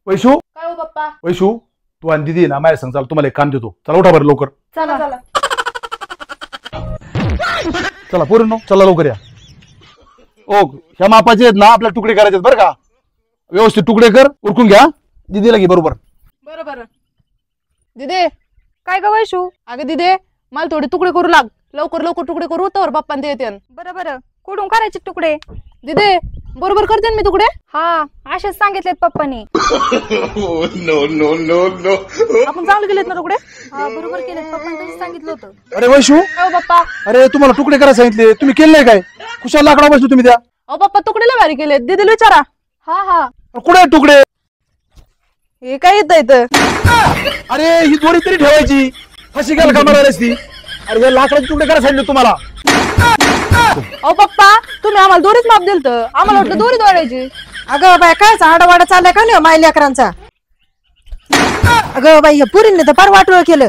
वैशू काय हो पप्पा? वैशू तू आणि दीदी ना माझ्या सांग चाल तुम्हाला एक काम देतो चला उठा बरं लवकर चला चला. चला पूर्ण चला लवकर या ओ ह्या मापाचे आहेत ना आपल्याला तुकडे करायचे बरं का व्यवस्थित तुकडे कर उरकून घ्या दीदीला घे बरोबर बरं बरं. दिदे काय ग वैशू? अगं दिदे मला थोडे तुकडे करू लाग लवकर लवकर तुकडे करू तर पप्पा ते येते. बरं बरं कुठून करायचे तुकडे? दिदे बरोबर करते ना मी तुकडे. हा असेच सांगितलेत पप्पानी. आपण चांगले केलेत ना तुकडे. हा बरोबर केलेत पप्पानी तसं सांगितलं होतं. अरे वैशू काय हो पप्पा? अरे तुम्हाला तुकडे करायला सांगितले तुम्ही केले नाही काय कुशाला लाकडा बसलो तुम्ही त्या अहो पप्पा तुकडे लय भारी केलेत. दिदीला विचारा. हा हा कुठे आहेत तुकडे हे काय येत इथं? अरे ही जोडी तरी ठेवायची कशी काय कामाला ती अरे हे लाकडाचे तुकडे करायला सांगितले तुम्हाला अहो पप्पा तुम्ही आम्हाला दोरीच माप दिलं तर आम्हाला वाटलं दोरी दोडायची. अगं बाय काय आडावाडा चाललाय का नाही माय लेकरांचा? अगं बाई पुरीने तर फार वाटोळ केलं.